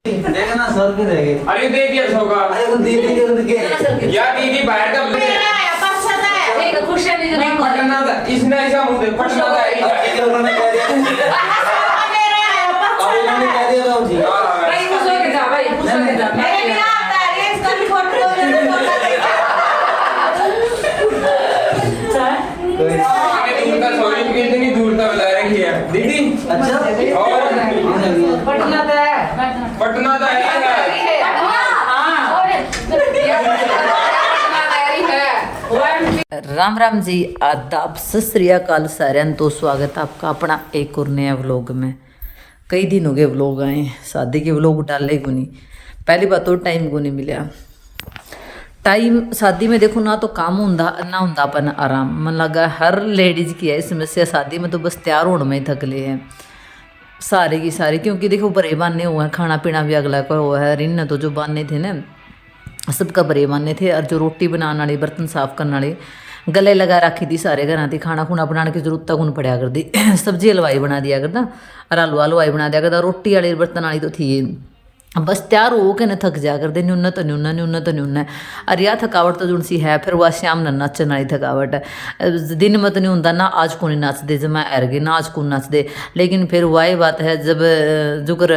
देखना सर के रहेंगे। अरे दे दिया होगा। अरे वो दीदी के उनके यार दीदी बाहर का पटना था इसने ऐसा मुंह दे पटना था ये उन्होंने कह दिया अब उन्होंने कह दिया राव जी भाई खुश हो के जा भाई खुश हो के जा उनका सॉरी कितनी दूर तक बता रखी है दीदी। अच्छा और पटना था पटना था राम राम जी, आदाब, सत श्री अकाल साਰਿਆਂ तो स्वागत आपका अपना एक और नया व्लॉग में। कई दिन हो गए व्लॉग आए, शादी के व्लॉग डाले को नहीं। पहली बात तो टाइम को नहीं मिला। टाइम शादी में देखो ना तो काम होंदा ना होंदा अपन आराम। मन लगा हर लेडीज़ की है समस्या, शादी में तो बस तैयार होने में ही थकले हैं सारे की सारे। क्योंकि देखो बड़े बाने हुए हैं, खाना पीना भी अगला का हुआ है। रिन तो जो बाने थे ना सबका बड़े बाने थे, और जो रोटी बनाने वाली बर्तन साफ करने वाली गले लगा रखी थी सारे घर थी। खाना खुना बनाने की जरूरत तक उन पड़ा कर दी। सब्जी हलवाई बना दिया करता और आलू हलवाई बना दिया करता। रोटी वाली बर्तन वाली तो थी, बस तैयार हो के न थक जा करते न्यून तो न्यून न्यून तो न्यून। और यह थकावट तो जुन सी है, फिर वह शाम न नचन वाली थकावट है। दिन में तो नहीं होंदा ना आज को नहीं नचते जब मैं एर गई ना आज को नचते। लेकिन फिर वही बात है जब जुगर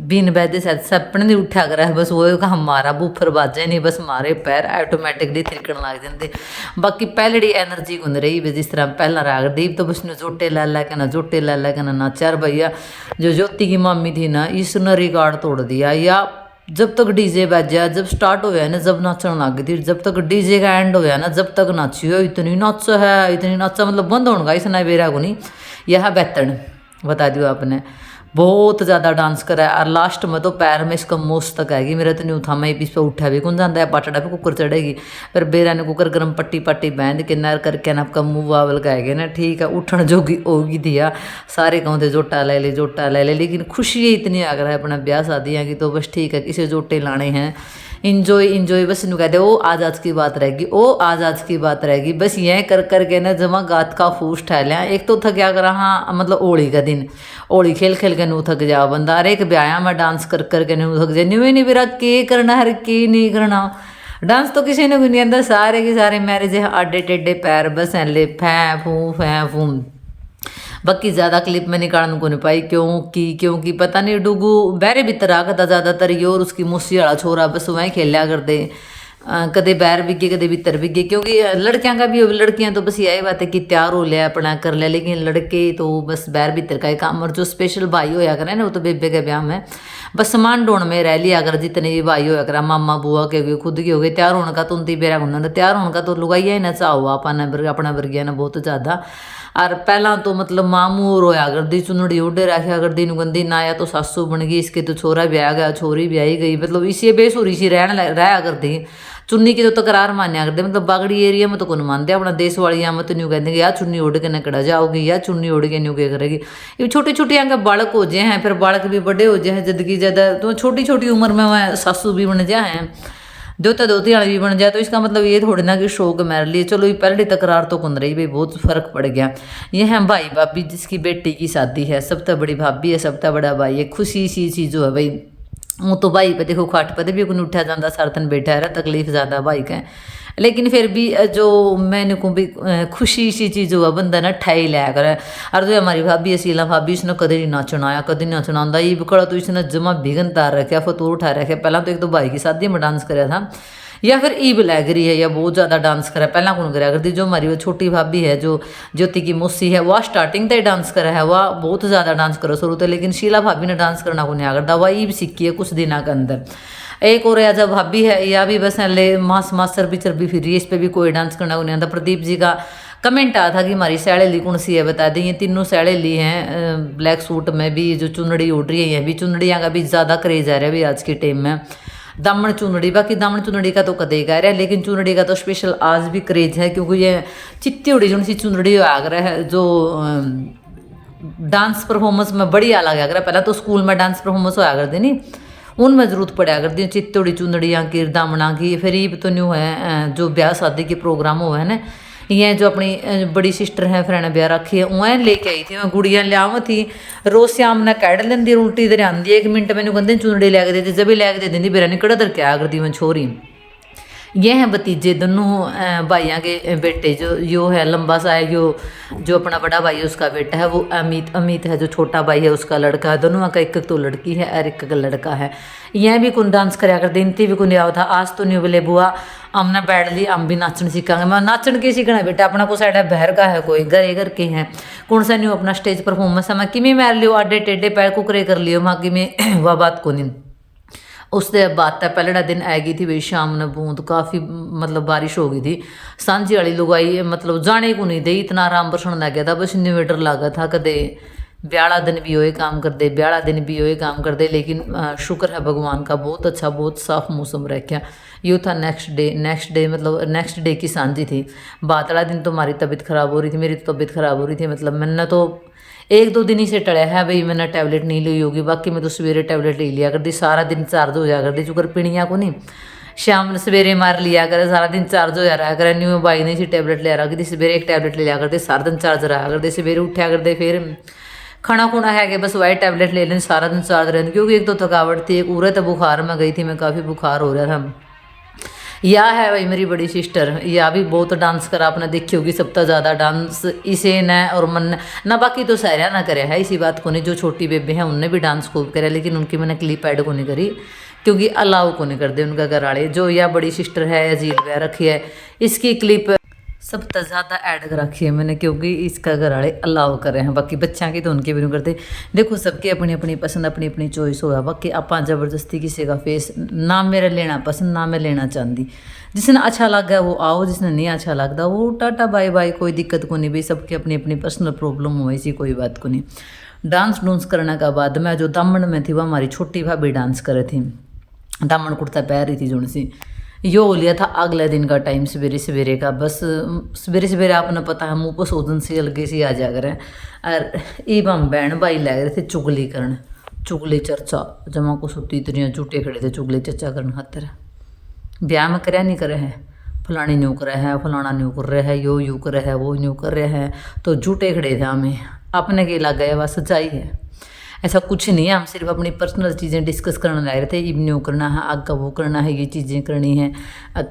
बिन बैदे शायद सपने नहीं उठा कर बस वो का हमारा बूफर बाजे नहीं, बस हमारे पैर ऑटोमैटिकली थिरकन लग जाते। बाकी पहली एनर्जी को रही जिस तरह पहला राग दीप तो बस जोटे ला ला के ना जोटे ला ला के ना नाचार भैया। जो ज्योति की मामी थी ना इसने रिकॉर्ड तोड़ दिया। या जब तक डीजे बजा जब स्टार्ट होया ना जब नाचन लग गई थी, जब तक डीजे का एंड होया ना जब तक नाची हो। इतनी नाच है इतनी नाचा मतलब बंद होने का इसना बेरा को नहीं। यह बेहतर बता दियो आपने, बहुत ज़्यादा डांस करा है। और लास्ट में तो पैर में इसका मोस तक आएगी। मेरा तो नहीं उठा, मैं इस पर उठा भी कौन जाता है। पाटड़ा पे कुकर चढ़ेगी, फिर बेरा ने कुकर गर्म पट्टी पट्टी बांध के नर करके ना आपका मुँह वावल गाएगा ना। ठीक है उठन जोगी होगी दिया सारे कहूँ थे जोटा ले ले जोटा ले ले। लेकिन खुशी इतनी आ रहा है अपना ब्याह शादियाँ की तो बस ठीक है किसी जोटे लाने हैं। इंजॉय इंजॉय बस इन्हों कहते वो आज की बात रहेगी, वो आज की बात रहेगी। बस यह कर करके ना जमा गात का फूस ठहलिया। एक तो थक क्या करा हाँ मतलब होली का दिन होली खेल खेल के नू थक जा बंदा। अरे एक ब्याह में डांस कर करके नू थक जाए। न्यू नहीं मेरा के करना है के नहीं करना। डांस तो किसी ने भी नहीं आता, सारे के सारे मैरिज है आडे टेढ़े पैर बस ले फै फू। बाकी ज़्यादा क्लिप में निकालने को नहीं पाई क्योंकि पता नहीं डुगू बहरे भीतर आ था ज़्यादातर ये और उसकी मुस्सी वाला छोरा बस वहीं खेलिया करते। कदे बैर बिगे कदे भीतर बिगे। क्योंकि लड़कियां का भी हो, लड़कियां तो बस यही बात है कि तैयार हो लिया अपना कर लिया। लेकिन लड़के तो बस बैर भीतर का ही काम। और जो स्पेशल भाई होया करे ना वो तो बेबे के ब्याह में बस सामान ढोण में रह लिया अगर जितने भी भाई होया करा मामा बुआ के भी खुद के हो गए। तैयार होने का तो उनती बेरा होना तैयार होने का तो लुगाइया ही ना चाहो अपना वर्गिया ने बहुत ज़्यादा। और पहला तो मतलब मामू और होया करती चुनड़ी उड़े रखा करती गंदी ना या तो सासू बन गई इसके तो छोरा भी आ गया छोरी भी आई गई। मतलब इसी बेसुरी सी रहा करती। चुन्नी की तो तकरार मान्या करते मतलब बागड़ी एरिया में तो कौन मानते अपना देश वाली मत न्यू कहते या चुन्नी उड़ के नकड़ा जाओगी या चुन्नी उड़ के न्यू क्या करेगी। ये छोटी छोटी आगे बालक हो जाए हैं, फिर बालक भी बड़े हो जाए जदकि ज़्यादा तो छोटी छोटी उम्र में वह सासू भी बन जाए हैं दोता दोती वाली भी बन जाए। तो इसका मतलब ये थोड़ी ना कि शौक मेरे लिए चलो ये पहली तकरार तो कौन रही भाई बहुत फ़र्क पड़ गया। ये है भाई भाभी जिसकी बेटी की शादी है, सबसे बड़ी भाभी है सबसे बड़ा भाई है। खुशी सी चीज़ जो है भाई वो तो भाई पे देखो खाट पर भी कोई उठा जाता सारथन बैठा है तकलीफ ज़्यादा भाई का। लेकिन फिर भी जो मैंने को भी खुशी सी चीज़ हुआ बंदा ना ठाई लिया करे। और जो हमारी भाभी है शीला भाभी इसने कदे नहीं नाचना आया कदे नहीं नाचना आंदा। ये बकड़ा तो इसने जमा भिगन तार रखा फतूर उठा रखे। पहला तो एक तो भाई की शादी में डांस कराया था या फिर ईब लग रही है या बहुत ज़्यादा डांस करा। पहला कौन करा करती जो हमारी वो छोटी भाभी है जो ज्योति की मौसी है वह स्टार्टिंग तक डांस करा है। वह बहुत ज़्यादा डांस करो शुरू तो। लेकिन शीला भाभी ने डांस करना को नहीं आकर वह ईब सीखी है कुछ दिनों के अंदर। एक और जब भाभी है या भी बस ले मास चरबी फिर रही है इस पर भी कोई डांस करना को नहीं आता। प्रदीप जी का कमेंट आया था कि हमारी सैड़ेली कौन सी है बता दें। ये तीनों सैड़ेली हैं ब्लैक सूट में भी जो चुनड़ी उड़ रही है भी चुनड़ियाँ का भी ज़्यादा क्रेज आ रहा है अभी आज के टाइम में। दामन चुनड़ी बाकी दामन चुनड़ी का तो कदे कह रहा है लेकिन चुनड़ी का तो स्पेशल आज भी क्रेज है। क्योंकि ये चित्ती उड़ी जो सी चुनड़ी आग रहा है जो डांस परफॉर्मेंस में बढ़िया लगा कर। पहला तो स्कूल में डांस परफॉर्मेंस होया करती नहीं उनमें जरूरत पड़ा करती चित्तौड़ी चुंदड़ियाँ की दामना की। फिर ये तो न्यू है जो ब्याह शादी के प्रोग्राम हुए हैं ना ये जो अपनी बड़ी सिस्टर है फ्रेंड ब्याह रखी है वह लेके आई थी मैं गुड़िया लियाव थी रोज श्याम ने कड़ लेंदी उल्टी इधर आंदी 1 मिनट मैंने कहते चुनड़ी लैके देती जब भी लैके दे दी बेरा निकड़ दर क्या करती मैं छोरी। ये हैं भतीजे दोनों भाइयों के बेटे जो यो है लंबा सा है यो जो अपना बड़ा भाई है उसका बेटा है वो अमित है जो छोटा भाई है उसका लड़का है। दोनों का एक तो लड़की है और एक लड़का है। यह भी कौन डांस कराया कर इनती भी कौन आया था आज तो नहीं बोले बुआ हमने बैठ ली हम भी नाचन सीखांगे। मैं नाचन के सीखना बेटा अपना को साइड बहर का है कोई घर के हैं कौन सा नहीं अपना स्टेज परफॉर्मेंस है मैं कि मार लियो आडे टेढ़े पैर कुकरे कर लियो माँ कि में वह बात को नहीं। उसके बाद तक पहला दिन आ गई थी भाई शाम ने बूंद काफ़ी मतलब बारिश हो गई थी सांझी वाली लुगाई मतलब जाने को नहीं दे इतना आराम बरसन लग गया था बस इन्वेटर लगा था कदे ब्याला दिन भी होए काम कर दे ब्याला दिन भी होए काम कर दे लेकिन शुक्र है भगवान का बहुत अच्छा बहुत साफ मौसम रखा। यो था नेक्स्ट डे मतलब नेक्स्ट डे की सांझी थी। बात वाला दिन तो हमारी तबीयत ख़राब हो रही थी मेरी तो तबीयत ख़राब हो रही थी मतलब मैंने तो 1-2 दिन ही से टड़ा है भाई मैंने टैबलेट नहीं ली होगी बाकी मैं तो सवेरे टैबलेट ले लिया करती सारा दिन चार्ज हो जाया करती चुकर पीणिया को नहीं शाम ने सवेरे मार लिया करे सारा दिन चार्ज हो जा रहा करे न्यू बाई नहीं सी टैबलेट ले रहा करती सवेरे एक टैबलेट ले लिया करती सारा दिन चार्ज रहा करते सवेरे उठा करते फिर खाना खुना है कि बस वाइट टैबलेट ले लें सारा दिन चार्ज रहने क्योंकि एक तो थकावट थी एक उरत बुखार में गई थी मैं काफ़ी बुखार हो रहा था। या है भाई मेरी बड़ी सिस्टर या भी बहुत डांस करा आपने देखी होगी सबसे ज़्यादा डांस इसे न और मन ना बाकी तो सारा ना करे है इसी बात को नहीं जो छोटी बेबे हैं उनने भी डांस खूब करे लेकिन उनकी मैंने क्लिप ऐड को नहीं करी क्योंकि अलाउ को नहीं करते उनका घर वाले जो या बड़ी सिस्टर है अजील ब्याह रखी है इसकी क्लिप सबसे ज़्यादा ऐड कर रखी है मैंने क्योंकि इसका घर वाले अलाउ कर रहे हैं बाकी बच्चा की तो उनके भी नहीं करते। देखो सबकी अपनी अपनी पसंद अपनी अपनी चॉइस होगा बाकी आप ज़बरदस्ती किसी का फेस ना मेरा लेना पसंद ना मैं लेना चाहती जिसने अच्छा लगा वो आओ जिसने नहीं अच्छा लगता वो टाटा बाय बाय कोई दिक्कत को नहीं भाई सबकी अपनी अपनी पर्सनल प्रॉब्लम हो ऐसी कोई बात को नहीं। डांस डूंस करने का बाद में जो दामन में थी वो हमारी छोटी भाभी डांस करे थी दामन कुर्ता पहन रही थी जो सी यो लिया था अगले दिन का टाइम सवेरे सवेरे का बस सवेरे सवेरे आपने पता है मुँह पर सोजन सी अलगे सी आ जा कर और इब हम बहन भाई लग रहे थे चुगली करन चुगली चर्चा जमा को सुती इतनी झूठे खड़े थे चुगली चर्चा करने खातर ब्याह में करया नहीं करे है फलानी न्यू कर है फलाना न्यू कर रहा है यो यूँ कर रहा है वो न्यू कर रहा है तो झूठे खड़े थे हमें अपने के लग गया वह सच्चाई है ऐसा कुछ नहीं है हम सिर्फ अपनी पर्सनल चीज़ें डिस्कस करने लग रहे थे इब न्यू करना है आगे वो करना है ये चीज़ें करनी है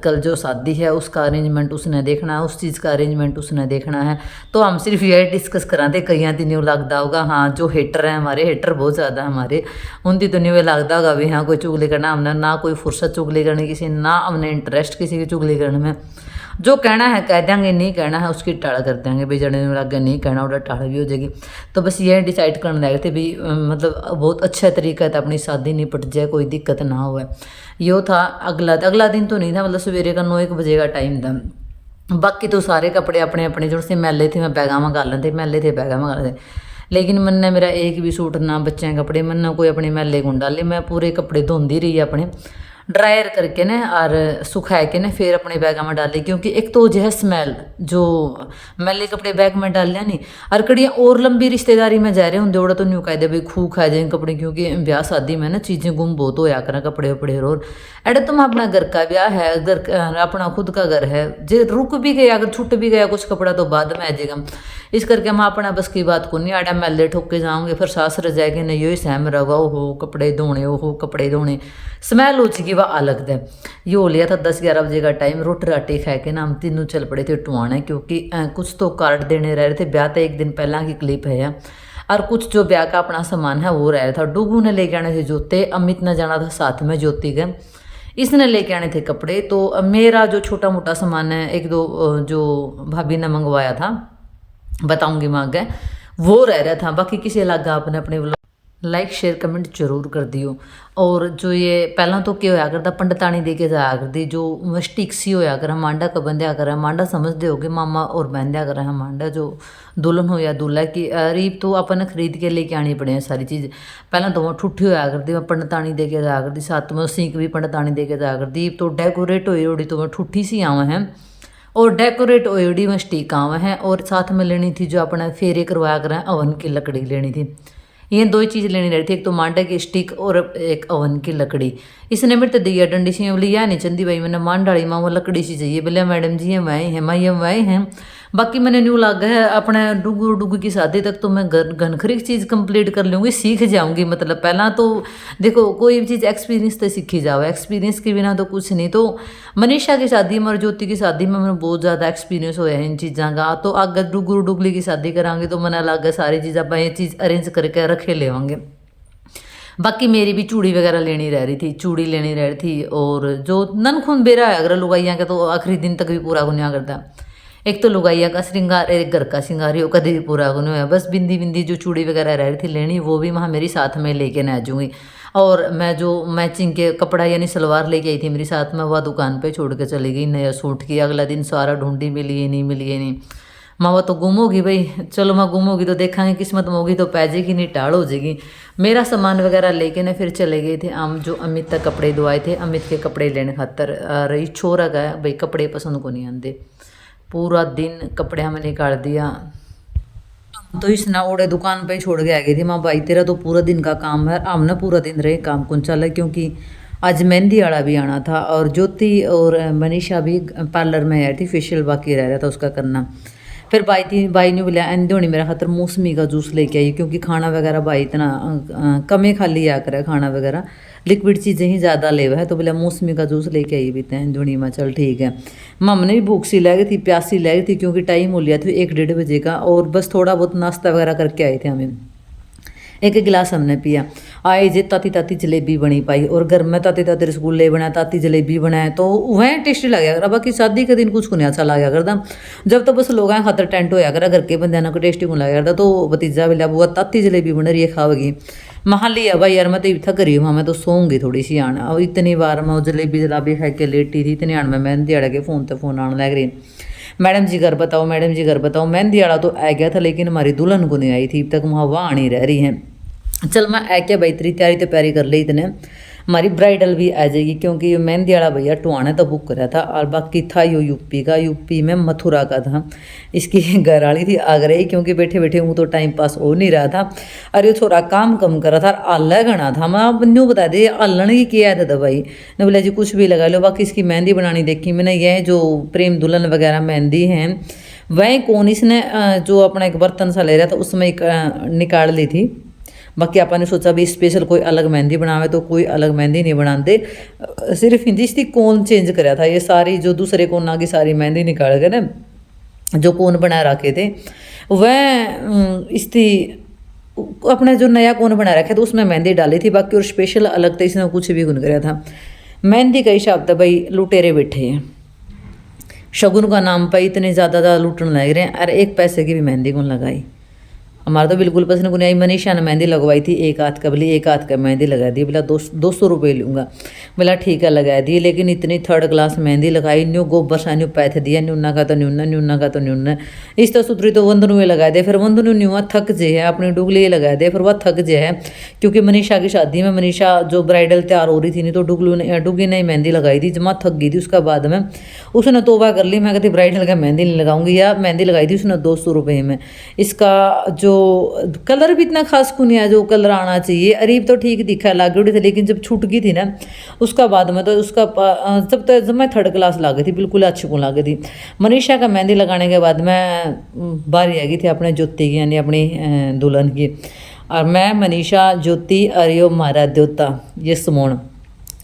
कल जो शादी है उसका अरेंजमेंट उसने देखना है उस चीज़ का अरेंजमेंट उसने देखना है तो हम सिर्फ यही डिस्कस कराते कई दिन न्यू लगता होगा हाँ जो हेटर हैं हमारे हेटर बहुत ज़्यादा हमारे उनकी तो न्यू लगता होगा भी हाँ कोई चुगली करना हमने ना कोई फुर्सत चुगली करनी किसी ना हमने इंटरेस्ट किसी की चुगली करने में जो कहना है कह देंगे नहीं कहना है उसकी टाल कर देंगे भाई जड़े लगे नहीं कहना उड़ा टाल भी हो जाएगी। तो बस ये डिसाइड करने लगे थे भी मतलब बहुत अच्छा तरीका था अपनी शादी निपट जाए कोई दिक्कत ना हो। यो था अगला दिन तो नहीं था मतलब सवेरे का 9-1 बजे का टाइम था। बाकी तो सारे कपड़े अपने अपने जो से मैले थे मैं बैगा में गाल थे मैले थे बैगा में गाल थे लेकिन मैंने मेरा एक भी सूट ना बच्चे के कपड़े मैंने कोई अपने मैले को डाले मैं पूरे कपड़े धोंदी रही अपने ड्रायर करके ना और सुखा के ना फिर अपने बैग में डाली क्योंकि एक तो जो है स्मेल जो मैले कपड़े बैग में डाल लिया नहीं और कड़ियाँ और लंबी रिश्तेदारी में जा रहे होंगे उड़ा तो न्यू कह दे भाई खू खा जाए कपड़े क्योंकि ब्याह शादी में ना चीज़ें गुम बहुत होया करें कपड़े वपड़े रोर एडे तुम अपना घर का ब्याह है घर अपना खुद का घर है जो रुक भी गया अगर छूट भी गया कुछ कपड़ा तो बाद में आ जाएगा इस करके हम अपना बस की बात को नहीं आड़ा मैले ठोक के जाऊँगे फिर सास रह जाएगी नहीं यो सहम रहा ओहो कपड़े धोने ओहो कपड़े धोने स्मेल हो चुकी वह अलग है। यो लिया था 10-11 बजे का टाइम रोटी राटी खा के ना हम तीनों चल पड़े थे टुआने क्योंकि कुछ तो कार्ड देने रह रहे थे ब्याह तो एक दिन पहला की क्लिप है और कुछ जो ब्याह का अपना सामान है वो रह रहा था। डुगू ने लेके आने थे जूते अमित ने जाना था साथ में ज्योति के इसने लेके आने थे कपड़े तो मेरा जो छोटा मोटा सामान है 1-2 जो भाभी ने मंगवाया था बताऊंगी मैं आगे वो रह रहा था। बाकी किसी अलग आपने अपने लाइक शेयर कमेंट जरूर कर दियो। और जो ये पहला तो क्या होया करता पंडितानी दे के जाया करती जो स्टिक सी होया कर मांडा का बंध्या कर मांडा समझते हो कि मामा और बंध्या कर मांडा जो दुल्हन हो या दूल्हा की रीब तो अपन खरीद के लेके आनी पड़े सारी चीज़। पहला तो वहाँ ठुठी होया करती मैं पंडितानी दे के जाया करती साथ में सीख भी पंडितानी दे के जाया करती तो डेकोरेट हुई उड़ी तो वह ठुठी सी आवा है और डेकोरेट हुई में स्टिक आवा है और साथ में लेनी थी जो अपना फेरे करवाया करें अवन की लकड़ी लेनी थी ये दो ही चीज़ लेनी रही थी, एक तो मांडा की स्टिक और एक ओवन की लकड़ी। इसने मेरे तो दिया डंडी सी बोली या नहीं चंदी भाई मैंने मान डाली माँ वो लकड़ी सी चाहिए, बोले मैडम जी ये वही हैं माँ ये वही हैं। बाकी मैंने न्यू लगा है अपने डुगू की शादी तक तो मैं घनखरी चीज़ कंप्लीट कर लूँगी, सीख जाऊँगी। मतलब पहला तो देखो कोई भी चीज़ एक्सपीरियंस तो सीखी जाओ, एक्सपीरियंस के बिना तो कुछ नहीं। तो मनीषा की शादी में और ज्योति की शादी में मैंने बहुत ज़्यादा एक्सपीरियंस होया है इन चीज़ों का। तो अगर डुगली की शादी करांगे तो मैंने लगा सारी चीज़ आप ये चीज़ अरेंज करके रखे ले आएंगे। बाकी मेरी भी चूड़ी वगैरह लेनी रह रही थी, चूड़ी लेनी रह रही थी। और जो ननखुन बेरा है अगर लुगाइया का तो आखिरी दिन तक भी पूरा गुनिया करता। एक तो लुगाइया का श्रृंगार, एक घर का श्रृंगार हो कभी भी पूरा नहीं हुआ। बस बिंदी जो चूड़ी वगैरह रह रही थी लेनी वो भी वहाँ मेरी साथ में लेके ना जाऊँगी। और मैं जो मैचिंग के कपड़ा यानी सलवार लेके आई थी मेरी साथ में, वह दुकान पे छोड़ के चली गई नया सूट की। अगला दिन सारा ढूंढी मिली नहीं माँ वो तो गुम होगी भाई। चलो माँ गुम होगी तो देखेंगे, किस्मत में होगी तो पैजेगी नहीं टाड़ हो जाएगी। मेरा सामान वगैरह लेके ना फिर चले गए थे हम जो अमित तक कपड़े दुआए थे, अमित के कपड़े लेने खातर। रही छोरा गया भाई कपड़े पसंद को नहीं आते, पूरा दिन कपड़े हमें निकाल दिया। तो इस ना ओड़े दुकान पे छोड़ के आ गई थी माँ भाई तेरा तो पूरा दिन का काम है। हमने पूरा दिन रहे काम कौन चला, क्योंकि आज मेहंदी वाला भी आना था और ज्योति और मनीषा भी पार्लर में आई थी, फेशियल बाकी रह रहा था उसका करना। फिर भाई ने बोला अंधोनी मेरा खातर मौसमी का जूस लेके आई, क्योंकि खाना वगैरह भाई इतना कम ही खाली आ कर खाना वगैरह लिक्विड चीज़ें ही ज़्यादा ले हुआ है। तो बोला मौसमी का जूस लेके आई बीते हैं धोनी में। चल ठीक है। मम्मी ने भी भूख सी लग थी, प्यासी लग थी, क्योंकि टाइम हो लिया था 1-1:30 बजे का। और बस थोड़ा बहुत नाश्ता वगैरह करके आए थे हमें। एक गिलास हमने पिया। आए जे ताती जलेबी बनी पाई और घर में ताती रसगुल्ले बनाए, ताती जलेबी बनाए तो वह टेस्टी लग गया। बाकी शादी के दिन कुछ को नहीं अच्छा लगा करता, जब तो बस लोग खातर टेंट होया करा घर के बंद को टेस्टी को लगा करता। तो भतीजा बोला बुआ ताती जलेबी बन रही है खाओगी। महा लिया भाई यार मैं तो थक रही हूँ, मैं तो सोऊंगी थोड़ी सी आना। अब इतनी बार मैं जलेबी खा के लेटी थी, इतनी आन में मेहंदी अड़ा के फ़ोन तो फ़ोन आने लग रही मैडम जी घर बताओ मैडम जी घर बताओ। मेहंदी वाला तो आ गया था लेकिन हमारी दुल्हन को नहीं आई थी, अब तक वहाँ आनी रह रही है। चल मैं आ क्या भाई तेरी तैयारी तो प्यारी कर ली इतने, हमारी ब्राइडल भी आ जाएगी, क्योंकि ये मेहंदी वाला भैया टुआने तो बुक करा था। और बाकी था यो यूपी का, यूपी में मथुरा का था। इसकी घर वाली थी आगरा ही, क्योंकि बैठे बैठे हूँ तो टाइम पास हो नहीं रहा था। और ये थोड़ा काम कम करा था, आल्ला घना था। मैं अब न्यू बता दे आल्लन की किया था भाई ने बोला जी कुछ भी लगा लो। बाकी इसकी मेहंदी बनानी देखी मैंने, यह जो प्रेम दुल्हन वगैरह मेहंदी हैं वह कौन इसने जो अपना एक बर्तन सा ले रहा था उसमें एक निकाल ली थी। बाकी आपने सोचा भी स्पेशल कोई अलग मेहंदी बनावे, तो कोई अलग मेहंदी नहीं बनाते, सिर्फ इसकी कौन चेंज कराया था। ये सारी जो दूसरे कोना की सारी मेहंदी निकाल के ना जो कोन बना रखे थे वह इसकी अपने जो नया कोन बना रखे थे उसमें मेहंदी डाली थी। बाकी और स्पेशल अलग तो इसने कुछ भी गुन कराया था। मेहंदी का हिसाब था भाई लुटेरे बैठे हैं, शगुन का नाम पर इतने ज़्यादा लूटने लग रहे हैं। अरे एक पैसे की भी मेहंदी कौन लगाई, हमारा तो बिल्कुल पसंद को नहीं आई। मनीषा ने मेहंदी लगवाई थी एक हाथ का, बोली एक हाथ का मेहंदी लगा दी, बोला 200 रुपये लूँगा। बोला ठीक है लगा दी, लेकिन इतनी 3rd क्लास मेहंदी लगाई। न्यू गोबर सा न्यू पैथ दिया, न्यूना का तो न्यूना का तो न्यूना। इस तो सुतरी तो वंदनू में लगा दे, फिर वंदनू न्यूआ थक जे है अपनी डुगली लगा दे, फिर वह थक जे है। क्योंकि मनीषा की शादी में मनीषा जो ब्राइडल तैयार हो रही थी नहीं तो डुगी ने मेहंदी लगाई थी, जमा थक गई थी। उसका बाद में उसने तोबा कर ली, मैं कहती ब्राइडल का मेहंदी नहीं लगाऊंगी, या मेहंदी लगाई थी उसने 200 रुपये में। इसका जो कलर भी इतना खास को नहीं है जो कलर आना चाहिए। अरीब तो ठीक दिखा लाग रही थी, लेकिन जब छूट गई थी ना उसका बाद में तो उसका जब मैं 3rd क्लास ला गई थी, बिल्कुल अच्छी को लाग थी। मनीषा का मेहंदी लगाने के बाद मैं बारी आ गई थी अपने ज्योति की यानी अपनी दुल्हन की। और मैं मनीषा ज्योति और यो मारा द्योता ये समोन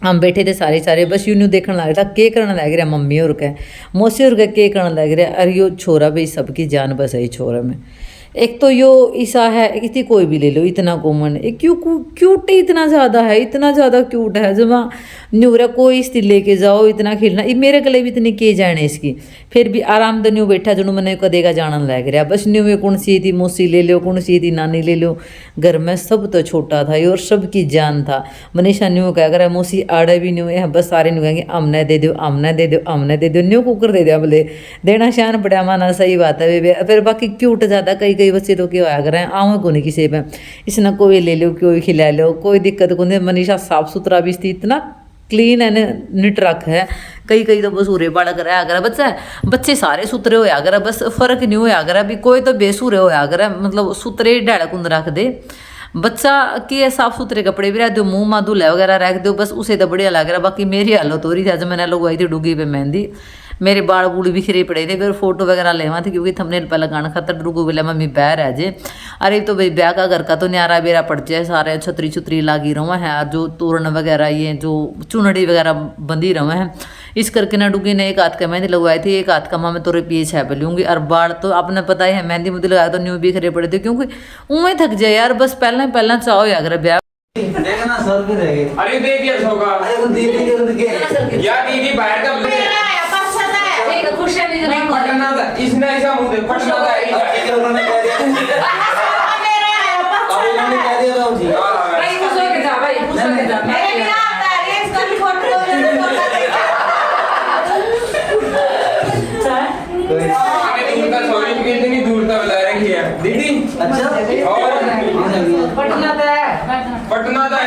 हम बैठे थे सारे बस यूँ देखने लग रहा था के करने लग रहा मम्मी और क्या मौसी और के करने लग रहा। अरे यो छोरा भाई सबकी जान बसाई छोरा में। एक तो यो ईसा है इतनी कोई भी ले लो इतना कॉमन है, क्यूट इतना ज़्यादा है, इतना ज़्यादा क्यूट है। जब न्यूरा कोई इसकी लेके जाओ इतना खेलना, ये मेरे गले भी इतनी के जाने इसकी। फिर भी आराम तो न्यू बैठा जो मैंने कदेगा जाना लग रहा। बस न्यू कौन सी थी मौसी ले लो, कौन सी थी नानी ले लो। घर में सब तो छोटा था और सबकी जान था। मनीषा न्यू कह कर मौसी आड़े भी न्यू है, बस सारे न्यू कहेंगे आमने दे दो आमने दे दो आमने दे दो, न्यू कुकर दे दिया बोले देना शान पड़ा माना सही बात है। फिर बाकी क्यूट ज़्यादा कई बच्चे तो क्यों आया करें आऊँ को नहीं किसी पे इसने कोई ले लो कोई खिला लो कोई दिक्कत को नहीं। मनीषा साफ सुथरा भी थी, इतना क्लीन एंड निट रख है। कई तो बसूरे बाड़ा कर अगर बच्चे सारे सुतरे होया अगर बस फर्क नहीं होया अगर अभी कोई तो बेसूरे होया अगर मतलब सुतरे डाड़ा कुंद रख दे। बच्चा के साफ सुथरे कपड़े भी रख दो, मुंह माँ धुला वगैरह रख दो, बस उसे तो बढ़िया लग रहा। बाकी मेरी हालत हो रही थी, आज मैंने लगवाई थी डुगी पे मेहंदी, मेरे बाल बूल बिखरे पड़े थे, फिर फोटो वगैरह लेवा थी क्योंकि थंबनेल पर लगाना खातर डुगू बोला मम्मी बैर है जे। अरे तो भाई ब्याह का घर का तो न्यारा बेरा पड़ जाए, सारे छतरी छुतरी लागी रहा है, जो तोरण वगैरह ये जो चुनड़ी वगैरह बंधी रहा है, इस करके ना डुगी ने एक हाथ का मेहंदी लगवाई थी, एक हाथ का माँ मैं तोरे पिए छाप लूँगी। और बाल तो आपने पता ही है, मेहंदी मुझे लगाया तो न्यू बिखरे पड़े थे क्योंकि उमें थक जाए यार, बस पहला चाहो या अगर ब्याह देखना सर के रह गए। अरे देख यार होगा अरे वो दीदी के उनके यार दीदी बाहर का एक खुश है नहीं नहीं पटना था, इसने ऐसा मुंह दे पटना था अब उन्होंने कह दिया अब उन्होंने कह दिया तो ठीक। भाई खुश हो के जा भाई, खुश हो के जा। कोई आगे तुम का सॉरी भी कितनी दूर तक बुला रखी है दीदी। अच्छा और पटना था पटना था